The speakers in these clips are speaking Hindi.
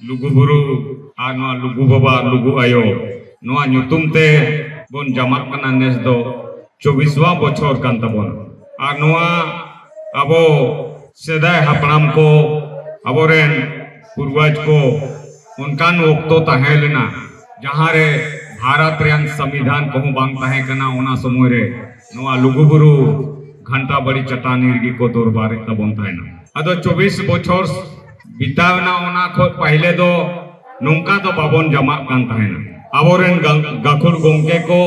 लुगु बुरु आ नवा लुगु बाबा लुगु आयो नवा nyutum te bon jamak kana nes do 24 बछर kan tabon आ नवा abo sedai hapram ko aboren पूर्वज को उनकान वक्तो ताहे लेना जहाँ रे भारत रियान संविधान को बांग ताहे कना ओना समय रे नवा लुगु बुरु घंटा बड़ी चट्टानी रिगी को दरबार तबन ताहेना अदो 24 बछर बितावना ओना खो पहले दो नौका तो बाबन जमा कान ताहेना अबोरेन गाखुर गोंके को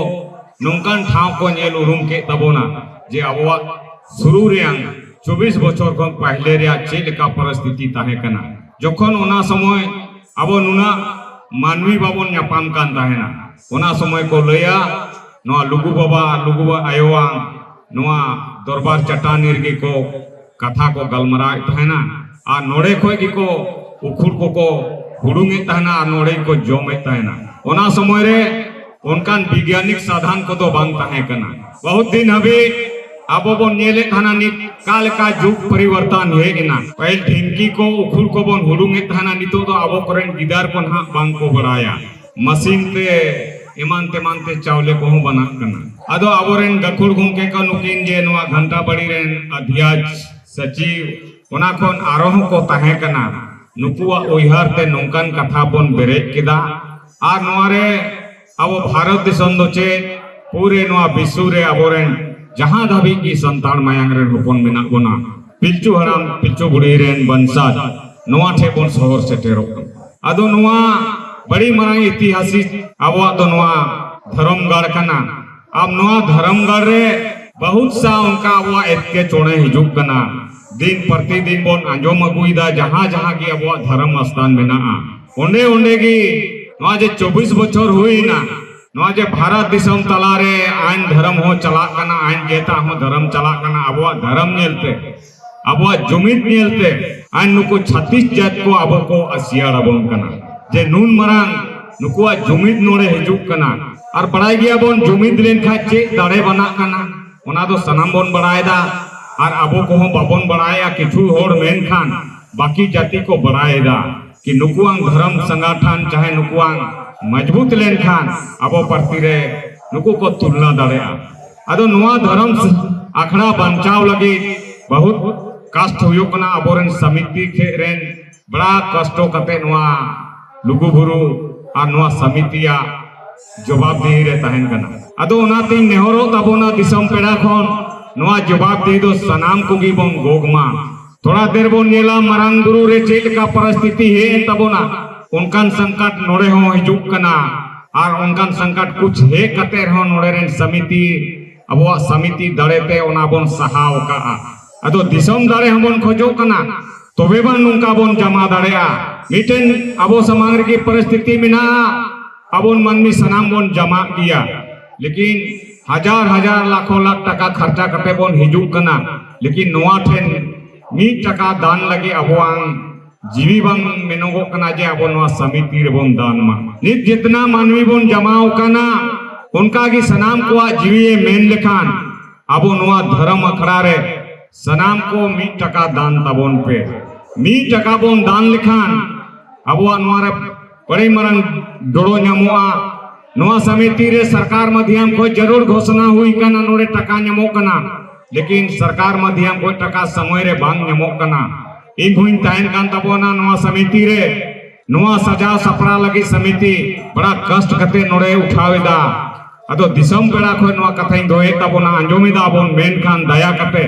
नौकान ठाव को नेल उरुम के तबोना जे अबवा शुरू रियान 24 बछर को पहले रिया चेलका परिस्थिति ताहे कना जखन ओना समय अबो नुना मानवी बाबन न्यापाम कान ताहेना ओना समय को लया नवा लुगु बाबा आयोवा नवा दरबार चट्टानी रिगी को कथा को गलमराय ताहेना आ नोड़े खोय की को उखुड़ को हुड़ुंगे ताहेना आ नोड़े को जोमे ताहेना ओना समय रे उनकान वैज्ञानिक साधन को तो बांग ताहे कना बहुत दिन हबे अब बन नेले थाना नित काल का जुग परिवर्तन हे इना पहले ढिंकी को उखुड़ को बन हुड़ुंगे थाना नितो तो अब करेन गिदार को ना बांग को बढ़ाया मशीन ते इमान ते चावले को बना कना अदो अबोरेन गखुड़ घुमके का नुकिन जे नवा घंटा बड़ी रेन अध्यक्ष सचिव ओना कोन आरोह को ताहे कना नुकुआ उयहार ते नौकान कथा बन बेरे केदा आ नवारे अब भारत दिसम दो चे पूरे नवा विश्व रे अबोरेन जहाँ धाबी की संतान मायांग रे होपन मेना गोना पिलचू हराम पिलचू बुढ़ी रेन बंसाज नवा ठे बोन शहर सेटेरो अदो नवा बड़ी मरांग ऐतिहासिक अबवा तो नवा धर्मगढ़ कना अब नवा धर्मगढ़ रे बहुत सा उनका अबवा एतके चोणे हिजुक कना दिन प्रतिदिन बोन आंजोम अगुईदा जहाँ जहाँ की अबवा धर्म स्थान मेना ओंडे ओंडे की नवा जे 24 बछर हुई ना नवा जे भारत दिसम तलारे आइन धर्म हो चला कना आइन जेता हो धर्म चला कना अबवा धर्म नेलते अबवा जुमित नेलते आइन नुको 36 जात को अब को असियाड़ बोन कना जे नून मरांग नुकुआ जुमित नोड़े हिजुक कना और बड़ाई गया बोन जुमित लेन खा चे दाड़े बना कना ओना दो सनम बोन बढ़ाएदा और अबो को हम बाबन बढ़ाया किछु होड़ मेन खान बाकी जाति को बढ़ाएदा कि नुकुआंग धर्म संगठन चाहे नुकुआंग मजबूत लेन खान अबो प्रति रे नुकु को तुलना दाड़ेया अदो नवा धर्म आखड़ा बंचाव लगी बहुत कष्ट हुयो कना अबोरेन समिति के रेन बड़ा कष्टो कते नवा लुगु बुरु आ नवा समितिया जवाबदेही रे तहन कना अदो ओनाते नेहरो तबोना दिसम पेड़ा खोन नवा जवाबदेही दो सनाम कुगी बोन गोगमा थोड़ा देर बोन नेला मरांग गुरु रे चेल का परिस्थिति है तबोना उनकान संकट नोड़े हो हिजुक कना और उनकान संकट कुछ हे कते रहो नोड़े रेन समिति अबवा समिति दड़ेते ओना बोन सहाव का अदो दिसम दाड़े हमन खोजो कना तोबे बन नुका बोन जमा दाड़ेया मिटेन अबो समाज की परिस्थिति में ना अबोन मनमी सनाम बोन जमा किया लेकिन हजार लाखों लाख टका खर्चा करते बोन हिजुक कना लेकिन नोआ ठेन 1 टका दान लगे अबोआंग जीवी बंग मेनोगो कना जे अबो नोआ समिति रे बोन दान मा नित जितना मानवी बोन जमाओ कना उनका की सनाम को जीवी मेन लेखान अबो नोआ धर्म अखड़ा रे सनाम को 1 टका दान तबोन पे 1 टका बोन दान लेखान अबो नोआ रे बड़ी मरन डोड़ो न्यामोआ नोआ समिति रे सरकार मध्यम को जरूर घोषणा हुई कना नोड़े टका न्यामो कना लेकिन सरकार मध्यम को टका समय रे बांग न्यामो कना इन हुइन ताइन कान तबोना नोआ समिति रे नोआ सजाव सपड़ा लगी समिति बड़ा कष्ट कते नोड़े उठावेदा अदो दिसम पेड़ा को नोआ कथाई दोए तबोना अंजोमिदा बोन मेन खान दया कते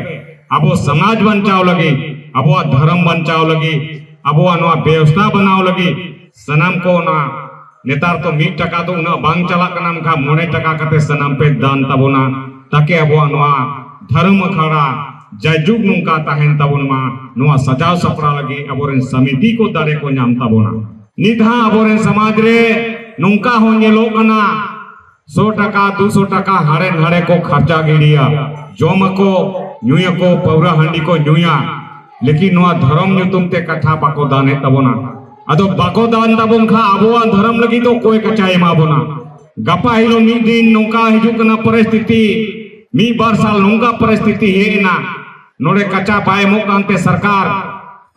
अबो समाज बंचाव लगी अबो धर्म बंचाव लगी अबो नोआ व्यवस्था बनाव लगी सनम को ना नेतार तो 1 टका तो उना बांग चला कना मखा 9 टका कते सनम पे दान तबोना ताके अबो नोआ धर्म खड़ा जयजुग नुका ताहेन तबोन मा नोआ सजाव सपड़ा लगी अबोरेन समिति को दारे को नाम तबोना निधा अबोरेन समाज रे नुका हो नेलो कना 100 टका 200 टका हाड़े को खर्चा गिड़िया जोम को न्यूया को पौरा हांडी को न्यूया लेकिन नोआ धर्म नुतुम ते कथा बाको दाने तबोना अदो बाको दान तबोन खा अबोआ धर्म लगी तो कोई कचाए माबोना गपा हिलो 1 दिन नुका हिजुक ना परिस्थिति 1 बार साल नुका परिस्थिति हेना नोड़े कच्चा पाए मोकांते सरकार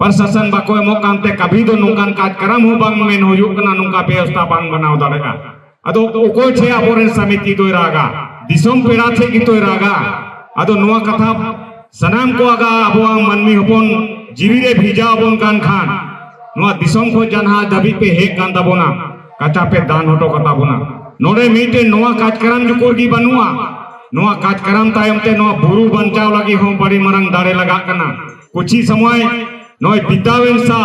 प्रशासन बाको एमोकानते कभी तो नोकान कार्यक्रम हो बांग मेन होयुकना नोका व्यवस्था बांग बनाव दाड़ेगा अदो ओको छे आबोरेन समिति दोय रागा दिसोम पेड़ा थे कि तोय रागा अदो नोआ कथा सनाम को आगा अबोआ मनमी हपन जीवी रे भिजा बोन कान खान नोआ दिसोम को जनहा दबी पे हे कान ताबोना कचा पे दान होटो कता बोना नोडे मीटे नोआ कार्यक्रम जुकोर की बनुआ नोआ कार्यक्रम तायम ते नोआ बुरु बंचाव लगी हो बड़ी मरंग दाड़े लगा कना कुछ ही समय नोय बितावेन सा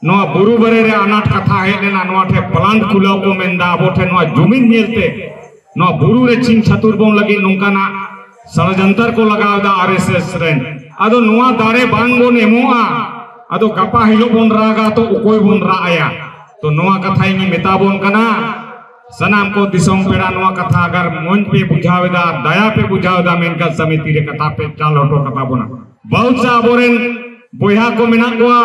नोआ बुरु बरे रे अनाट कथा हे लेना नोआ ठे प्लांट खुलाव को मेंदा अबो ठे नोआ जुमिन नेलते नोआ बुरु रे चिंग छतुर बोन लगी नोंकाना षडयंत्र को लगाव दा आरएसएस रेन अदो नोआ दाड़े बांग बोन एमोआ अदो गपा हिलो बोन रागा तो उकोय बोन राया तो नोआ कथा इनी मेता बोन कना सनाम को दिसोम पेड़ा नोआ कथा अगर मन पे बुझावेदा दया पे बुझावेदा मेनका समिति रे कथा पे चाल हटो कथा बोना बहुत सा बोरेन बोया को मेना कोआ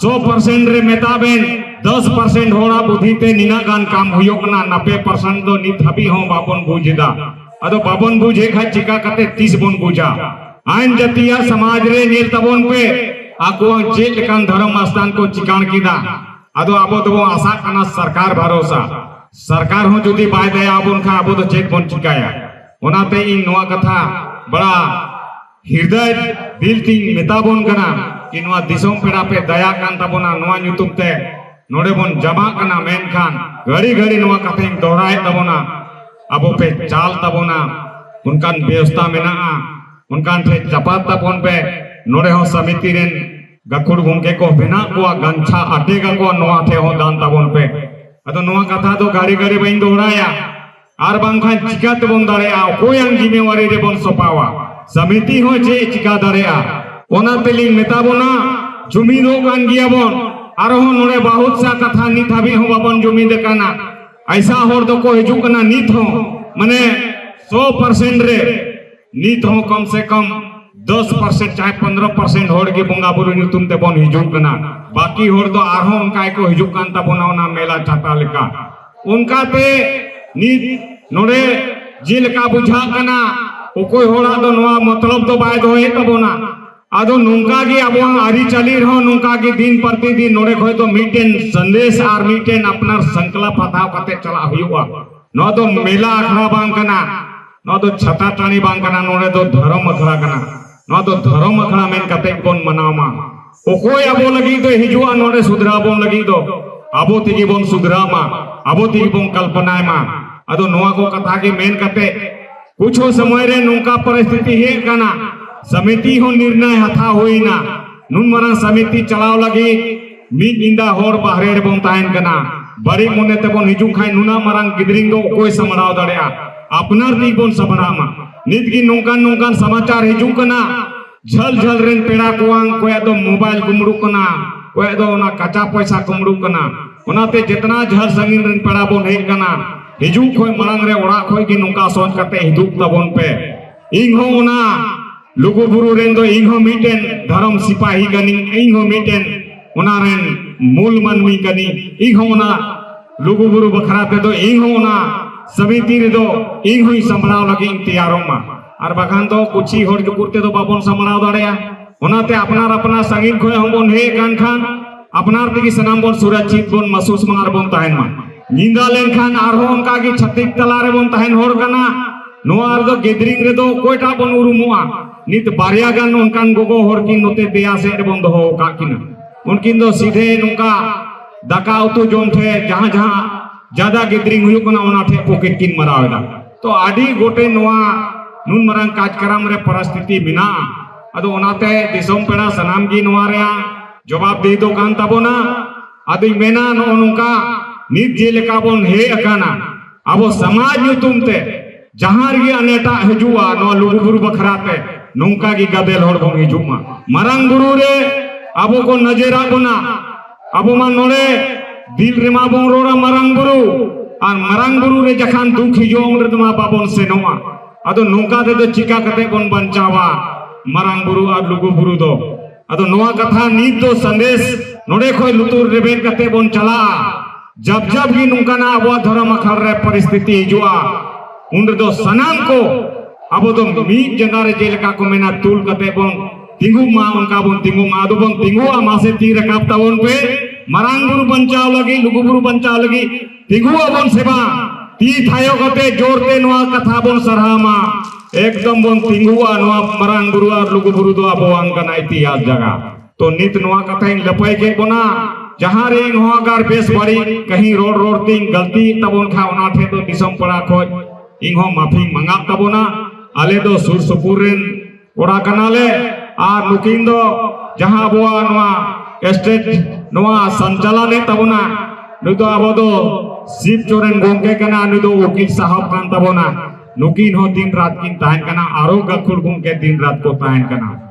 100% रे मेताबेन 10% होड़ा बुद्धिते निना गान काम हुयो कना 90% दो नित हबी हो बाबन बुझदा अदो बाबन बुझे खा चिका कते 30 बन बुझा आइन जतिया समाज रे नेल तबोन पे आको चेक लेकान धर्म स्थान को चिकान कीदा अदो आबो तो आशा कना सरकार भरोसा सरकार हो जुदी बाय दया आबोन खा आबो तो चेक बन चिकाया ओनाते इन नोआ कथा बड़ा हृदय दिल ती मेताबोन कना कि नोआ दिसोम पेड़ा पे दया कान ताबोना नोआ नुतुम ते नोडे बोन जमा कना मेन खान घड़ी घड़ी नोआ कथे दोहराए ताबोना अबो पे चाल ताबोना उनकान व्यवस्था मेना उनकान थे चपात ताबोन पे नोडे हो समिति रेन गखुड़ गुंके को बिना को गंछा आटेगा को नोआ थे हो दान ताबोन पे अतो नोआ कथा तो घड़ी घड़ी बइन दोहराया आर बांखान चिका तबोन दाड़ेया कोयांग जिम्मेवारी रे बोन सोपावा समिति हो जे चिका दाड़ेया ओना तेली मेताबोना जुमीन हो गान गिया बोन आरो हो नोडे बहुत सा कथा नित हबी हो बाबन जुमीन देकाना ऐसा होर तो को हिजु कना नित हो माने 100% रे नित हो कम से कम 10% चाहे 15% होड़ के बोंगा बुरु नुतुम ते बोन हिजु कना बाकी होड़ तो आरो उनका को हिजु कान ताबोना ओना मेला छाता लेका उनका पे नित नोडे जिलका बुझा कना ओकोय होड़ा दो नोआ मतलब तो बाय दोहे तबोना आदो नुंका की अब आरी चली रहो नुंका की दिन प्रतिदिन नोड़े खोय तो मीटेन संदेश आर मीटेन अपना संकल्प हथाव कते चला हुआ न तो मेला अखड़ा बांग कना न तो छता टाणी बांग कना नोड़े तो धर्म अखड़ा कना न तो धर्म अखड़ा मेन कते बोन मनामा ओकोय अबो लगी तो हिजुआ नोड़े सुधरा बोन लगी तो अबो तिगी बोन सुधरामा अबो तिगी बोन कल्पनाय मा अदो नोआ को कथा के मेन कते कुछ समय रे नुंका परिस्थिति हे कना समिति हो निर्णय हथा होइना नुन मरा समिति चलाव लगी मिद इंदा होर बाहरे रे बोन तायन कना बड़ी मोने ते बोन हिजु खाय नुना मरंग गिदरिंग दो कोई समराव दड़या अपनार दी बोन समरामा नित की नोंकान समाचार हिजु कना झल झल रेन पेड़ा कोआंग कोया दो मोबाइल कुमड़ू कना कोया दो ना कच्चा पैसा कुमड़ू कना ओनाते जितना झल संगिन रेन पेड़ा बोन हे कना हिजु खोय मरंग रे ओड़ा खोय की नोंका सोच करते हिजु तबोन पे इंग हो ओना लुगु बुरु रेन दो इंग हो मीटेन धर्म सिपाही गनी इंग हो मीटेन ओना रेन मूल मनमी गनी इंग हो ओना लुगु बुरु बखरा ते दो इंग हो ओना समिति रे दो इंग होई संभराव लगी तैयारो मा आर बखान तो कुछी होड़ जुकुरते दो बाबोन संभराव दड़या ओनाते अपनार अपना संगिन खोय हमबोन हे कान खान अपनार तिगी सनाम बोन सुरक्षित बोन महसूस मार बोन ताहेन मा निंदा लेनखान आरो उनका की छत्तीस तला रे बोन ताहेन होड़ कना नोआर दो गेदरिंग रे दो कोयटा बोन उरुमुआ नित बारिया गान उनकान गोगो होड़ की नोते देया से रे बोन दो हो का किना उनकिन दो सीधे नुका दाका उतु जोम थे जहां जहां ज्यादा गेदरिंग हुयो कना ओना थे पॉकेट किन मरावेदा तो आडी गोटे नोआ नुन मरंग कार्यक्रम रे परिस्थिति बिना अदो ओनाते दिसोम पेड़ा सनाम जी नोआ रे जवाब दे दो कान ताबोना आदि मेना नो नुका नित जेलेका बोन हे अकाना अबो समाज नुतुमते जहां रे अनेटा हजुआ नो लुगु बुरु बखराते नुंका की गदेल होड़ बोन हिजुमा मरंग बुरु रे अबो को नजरा बोना अबो मा नोड़े दिल रे मा बोन रोड़ा मरंग बुरु और मरंग बुरु रे जखान दुख हिजो उन रे मा बाबोन सेनोआ अदो नुंका दे दो चिका कते बोन बंचावा मरंग बुरु और लुगु बुरु दो अदो नोआ कथा नीत दो संदेश नोड़े खोय लुतुर रेबेन कते बोन चला जब जब भी नुंकाना अबो धर्म अखड़ रे परिस्थिति हिजुआ उन दो सनाम को अब तो मी जंगा रे जेलका को मेना तुल कते बोन तिंगु मा उनका बोन तिंगु मा दो बोन तिंगु मासे ती रकाब ताबोन पे मरांग बुरु बंचाव लगी लुगु बुरु बंचाव लगी तिंगु बोन सेवा ती थायो गते जोरते नोआ कथा बोन सरहामा एकदम बोन तिंगुआ नोआ मरांग बुरु और लुगु बुरु दो अबो अंकना इतिहास जगह तो नित नोआ कथा इन लपाई के बोना जहां रे नोआ गार बेस बड़ी कहीं रोड रोड तिंग गलती तबोन खा ओना ठे तो दिसम पड़ा खोज इंहो माफी मंगा तबोना आले दो सुर सुपुर रेन ओड़ा कनाले आर नुकिन दो जहां बोआ नोआ स्टेट नोआ संचालन तबोना नु दो अबो दो शिव चोरन गोंके कना नु दो वकील साहब कान तबोना नुकिन हो दिन रात किन ताहन कना आरो गखुल गोंके दिन रात को ताहन कना।